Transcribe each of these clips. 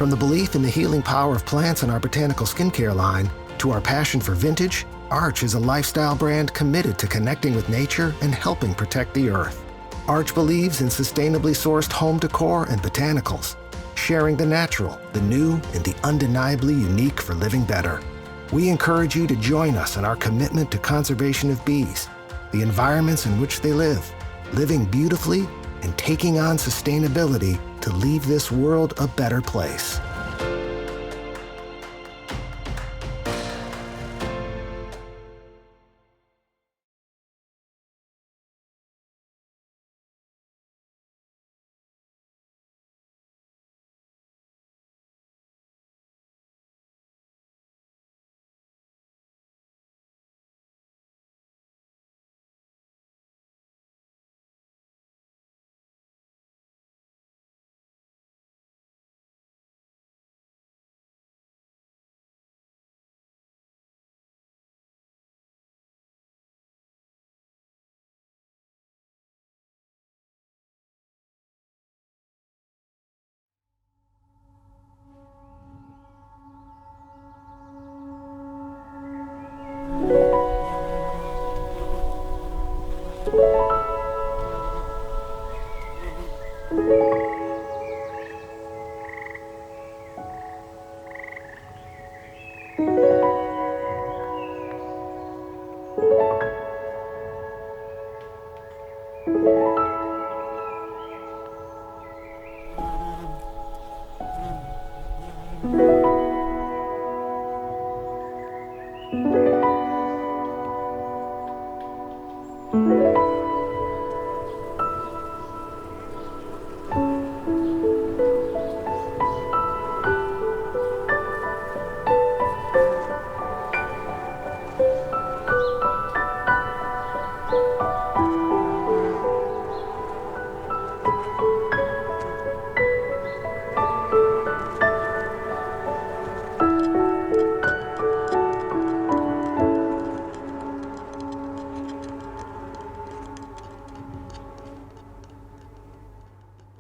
From the belief in the healing power of plants in our botanical skincare line to our passion for vintage, Arch is a lifestyle brand committed to connecting with nature and helping protect the earth. Arch believes in sustainably sourced home decor and botanicals, sharing the natural, the new, and the undeniably unique for living better. We encourage you to join us in our commitment to conservation of bees, the environments in which they live, living beautifully and taking on sustainability to leave this world a better place.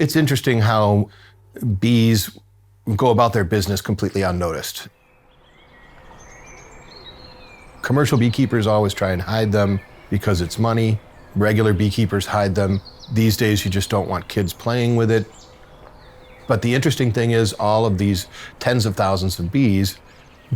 It's interesting how bees go about their business completely unnoticed. Commercial beekeepers always try and hide them because it's money. Regular beekeepers hide them. These days, you just don't want kids playing with it. But the interesting thing is all of these tens of thousands of bees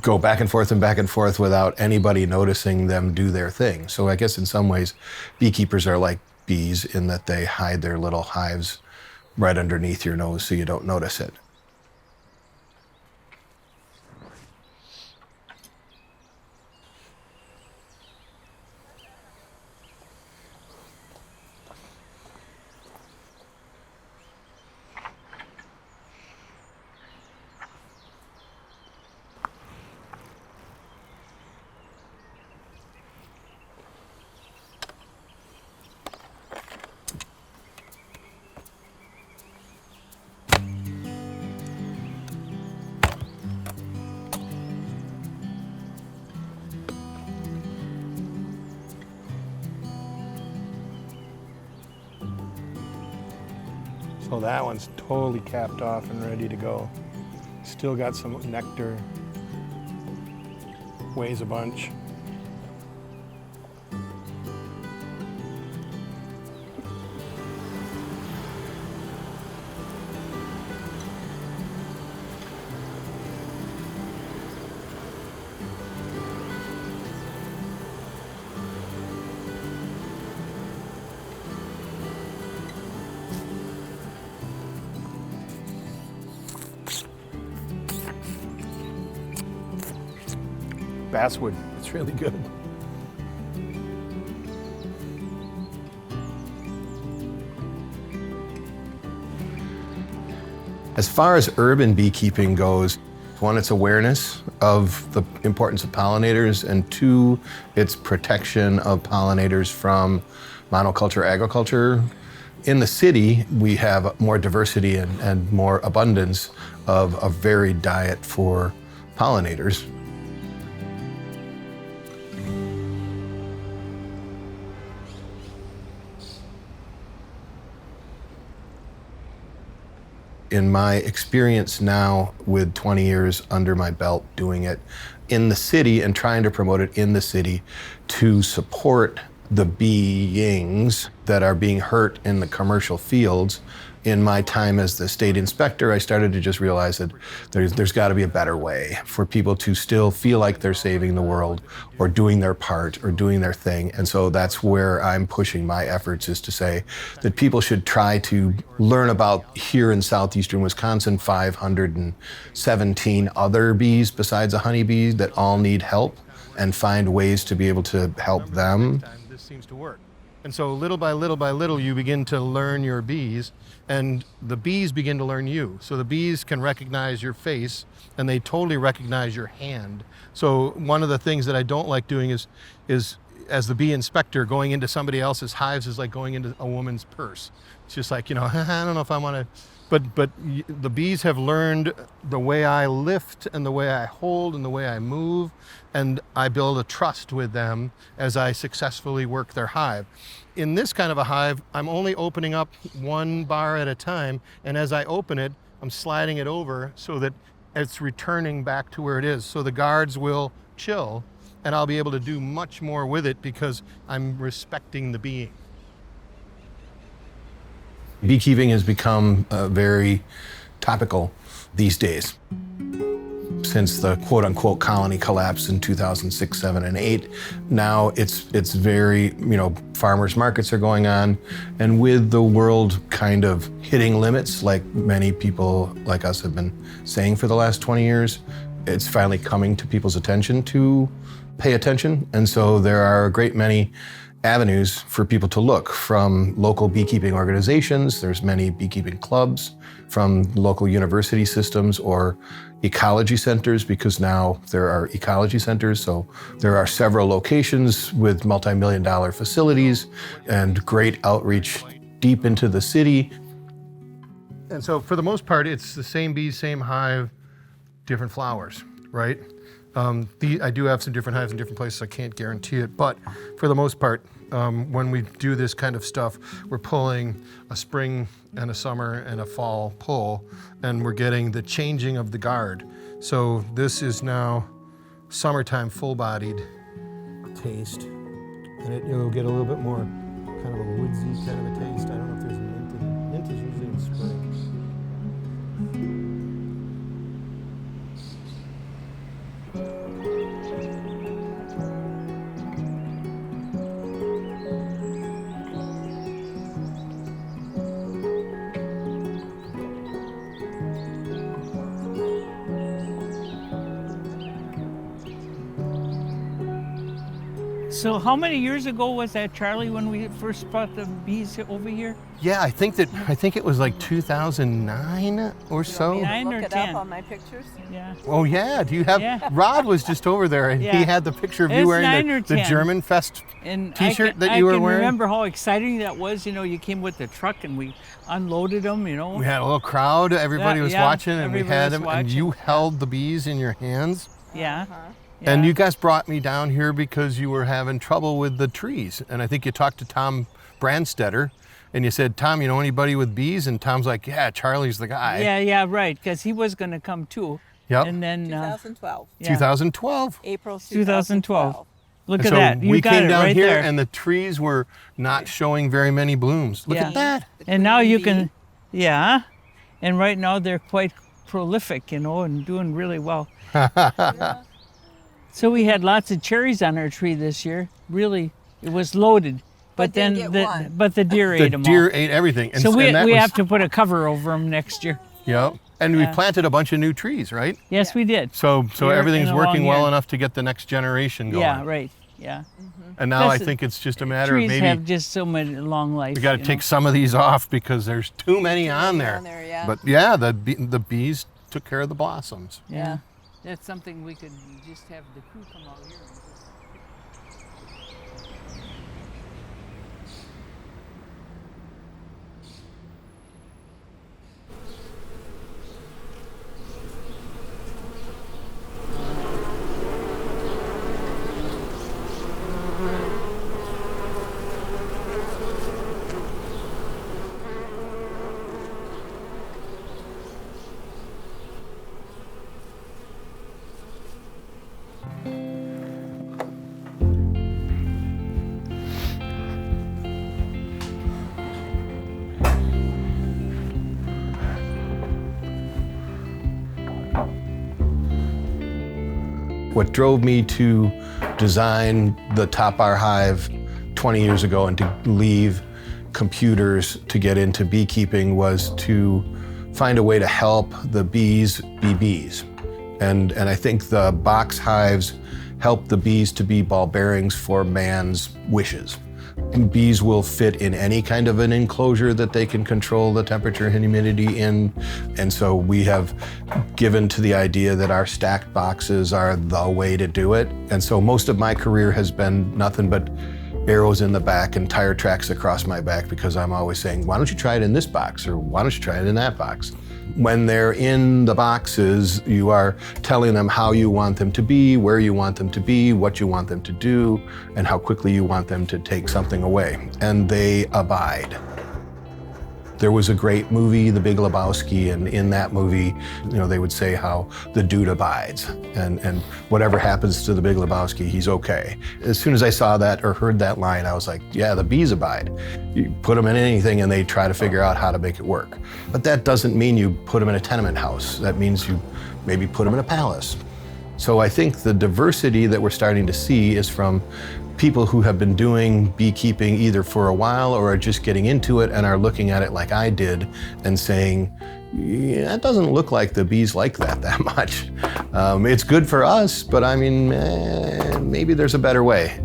go back and forth without anybody noticing them do their thing. So I guess in some ways, beekeepers are like bees in that they hide their little hives right underneath your nose so you don't notice it. So that one's totally capped off and ready to go. Still got some nectar. Weighs a bunch. Basswood, it's really good. As far as urban beekeeping goes, one, it's awareness of the importance of pollinators, and two, it's protection of pollinators from monoculture agriculture. In the city, we have more diversity and more abundance of a varied diet for pollinators. in my experience now with 20 years under my belt doing it in the city and trying to promote it in the city to support the beings that are being hurt in the commercial fields. In my time as the state inspector, I started to just realize that there's got to be a better way for people to still feel like they're saving the world or doing their part or doing their thing. And so that's where I'm pushing my efforts, is to say that people should try to learn about, here in southeastern Wisconsin, 517 other bees besides the honeybees that all need help, and find ways to be able to help them. This seems to work. And so little by little, you begin to learn your bees, and the bees begin to learn you. So the bees can recognize your face, and they totally recognize your hand. So one of the things that I don't like doing is as the bee inspector, going into somebody else's hives is like going into a woman's purse. It's just like, I don't know if I want to. But the bees have learned the way I lift and the way I hold and the way I move, and I build a trust with them as I successfully work their hive. In this kind of a hive, I'm only opening up one bar at a time, and as I open it, I'm sliding it over so that it's returning back to where it is. So the guards will chill, and I'll be able to do much more with it because I'm respecting the being. Beekeeping has become very topical these days. Since the quote-unquote colony collapse in 2006, 7, and 8, now it's very, farmers markets are going on, and with the world kind of hitting limits, like many people like us have been saying for the last 20 years, it's finally coming to people's attention to pay attention. And so there are a great many avenues for people to look, from local beekeeping organizations. There's many beekeeping clubs, from local university systems or ecology centers, because now there are ecology centers. So there are several locations with multi-million-dollar facilities and great outreach deep into the city. And so for the most part, it's the same bees, same hive, different flowers, right? I do have some different hives in different places. I can't guarantee it, but for the most part, when we do this kind of stuff, we're pulling a spring and a summer and a fall pull, and we're getting the changing of the guard. So this is now summertime full-bodied taste, and you'll get a little bit more kind of a woodsy kind of a taste. I don't know if there's mint in it. Mint is usually in spring. So how many years ago was that, Charlie, when we first brought the bees over here? Yeah, I think it was like 2009 or so. 9 or Look it 10. up on my pictures. Yeah. Oh yeah, do you have? Yeah. Rod was just over there, and Yeah. he had the picture of you It's wearing 9 or the 10. German Fest And T-shirt that you were wearing. I can remember how exciting that was. You came with the truck and we unloaded them, We had a little crowd. Everybody was Yeah, watching, and we everybody had was them, and you held the bees in your hands. Yeah. And you guys brought me down here because you were having trouble with the trees. And I think you talked to Tom Brandstetter, and you said, Tom, you know anybody with bees? And Tom's like, yeah, Charlie's the guy. Yeah, right, because he was going to come too. Yep. And then 2012. 2012. April 2012. Look And at so that. You we got came it down right here, there. and the trees were not showing very many blooms. Look at that. And now you queen can, and right now they're quite prolific, and doing really well. So we had lots of cherries on our tree this year. Really, it was loaded. But then didn't get one. the deer The ate them deer all. ate everything. And, So we and that was, have to put a cover over them next year. Yep. And we planted a bunch of new trees, right? Yes, we did. So Year everything's in a working long well year. enough to get the next generation going. Yeah, right. Yeah. And now I Plus, think it's just a matter of Trees maybe have just so much long life. we got to take some of these off because there's too many on there. yeah. But yeah, the bees took care of the blossoms. Yeah. That's something we could just have the crew come out here. What drove me to design the top bar hive 20 years ago and to leave computers to get into beekeeping was to find a way to help the bees be bees. And I think the box hives help the bees to be ball bearings for man's wishes. Bees will fit in any kind of an enclosure that they can control the temperature and humidity in. And so we have given to the idea that our stacked boxes are the way to do it. And so most of my career has been nothing but arrows in the back and tire tracks across my back, because I'm always saying, why don't you try it in this box? Or why don't you try it in that box? When they're in the boxes, you are telling them how you want them to be, where you want them to be, what you want them to do, and how quickly you want them to take something away. And they abide. There was a great movie, The Big Lebowski, and in that movie, they would say how the dude abides, and whatever happens to the Big Lebowski, he's okay. As soon as I saw that or heard that line, I was like, yeah, the bees abide. You put them in anything and they try to figure out how to make it work. But that doesn't mean you put them in a tenement house. That means you maybe put them in a palace. So I think the diversity that we're starting to see is from people who have been doing beekeeping either for a while or are just getting into it and are looking at it like I did and saying, yeah, it doesn't look like the bees like that much. It's good for us, but I mean, maybe there's a better way.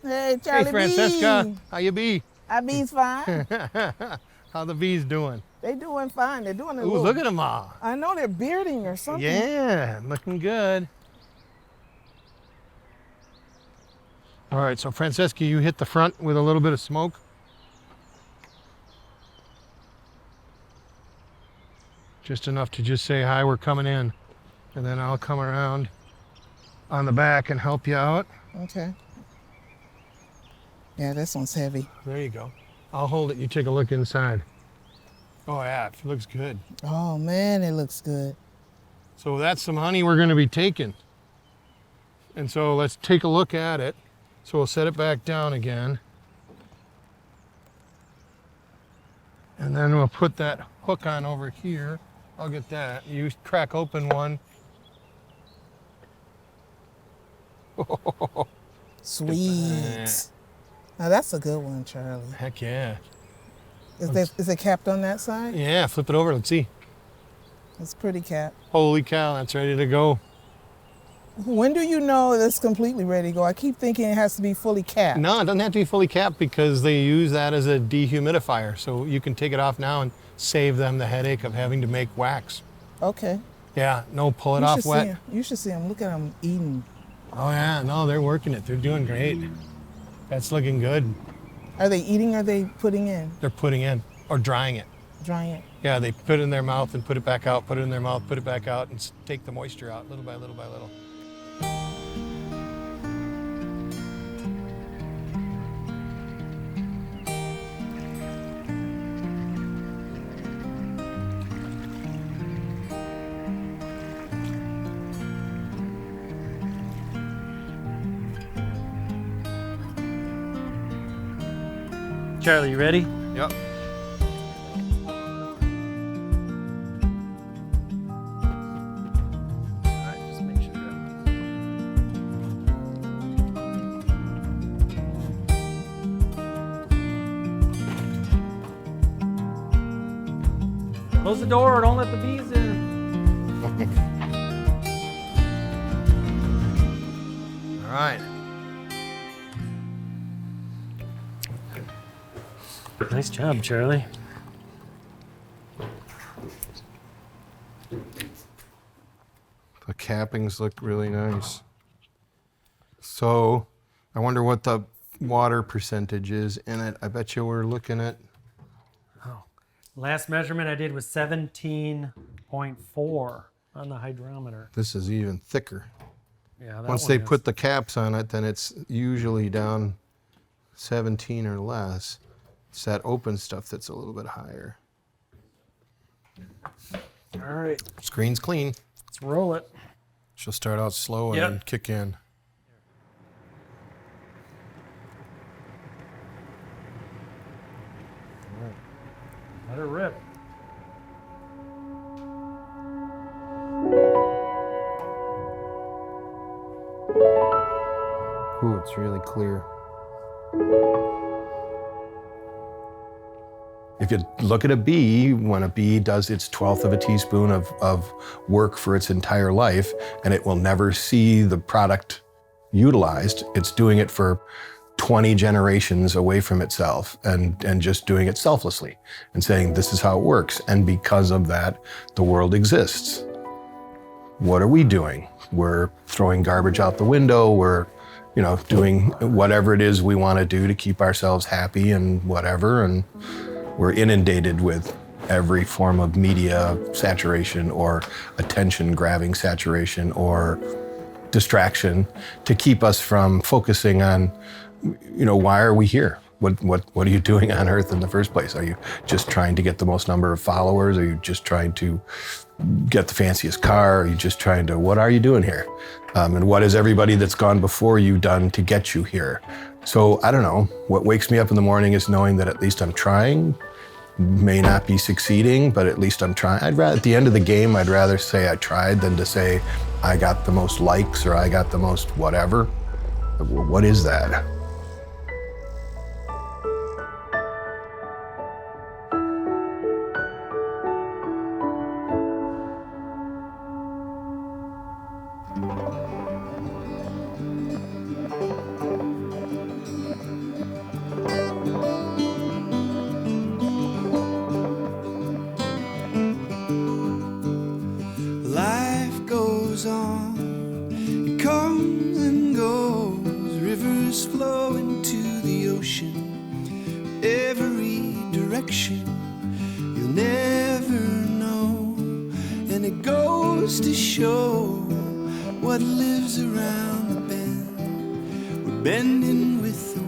Hey, Charlie Hey, Francesca, B. how you be? Our bees fine. How the bees doing? They doing fine. They're doing a Ooh, little. look at them all. I know they're bearding or something. Yeah, looking good. All right, so Francesca, you hit the front with a little bit of smoke. Just enough to just say, hi, we're coming in. And then I'll come around on the back and help you out. Okay. Yeah, this one's heavy. There you go. I'll hold it, you take a look inside. Oh yeah, it looks good. Oh man, it looks good. So that's some honey we're gonna be taking. And so let's take a look at it. So we'll set it back down again. And then we'll put that hook on over here. I'll get that. You crack open one. Sweet. Now that's a good one, Charlie. Heck yeah. Is it capped on that side? Yeah, flip it over, let's see. It's pretty capped. Holy cow, that's ready to go. When do you know it's completely ready to go? I keep thinking it has to be fully capped. No, it doesn't have to be fully capped because they use that as a dehumidifier. So you can take it off now and save them the headache of having to make wax. Okay. Yeah, no, pull it You off should see wet. 'em. You should see them. Look at them eating. Oh yeah, no, they're working it. They're doing great. That's looking good. Are they eating or are they putting in? They're putting in or drying it. Drying it. Yeah, they put it in their mouth and put it back out, put it in their mouth, put it back out, and take the moisture out little by little by little. Charlie, you ready? Yep. Alright, just make sure. Close the door, don't let the bees in. All right. Nice job, Charlie. The cappings look really nice. So I wonder what the water percentage is in it. I bet you we're looking at, Last measurement I did was 17.4 on the hydrometer. this is even thicker. Yeah, that Once one they is. put the caps on it, then it's usually down 17 or less. It's that open stuff that's a little bit higher. All right, Screen's clean. let's roll it. She'll start out slow and Yep. then kick in. Let her rip. Ooh, it's really clear. If you look at a bee, when a bee does its 1/12 of a teaspoon of work for its entire life, and it will never see the product utilized, it's doing it for 20 generations away from itself and just doing it selflessly and saying, this is how it works. And because of that, the world exists. What are we doing? We're throwing garbage out the window. We're, doing whatever it is we want to do to keep ourselves happy and whatever. And we're inundated with every form of media saturation or attention-grabbing saturation or distraction to keep us from focusing on, why are we here? What are you doing on Earth in the first place? Are you just trying to get the most number of followers? Are you just trying to get the fanciest car? Are you just trying to, what are you doing here? And what has everybody that's gone before you done to get you here? So I don't know. What wakes me up in the morning is knowing that at least I'm trying. May not be succeeding, but at least I'm trying. At the end of the game, I'd rather say I tried than to say I got the most likes or I got the most whatever. What is that? Life goes on, it comes and goes, rivers flow into the ocean, every direction, you'll never know, and it goes to show what lives around the bend, we're bending with the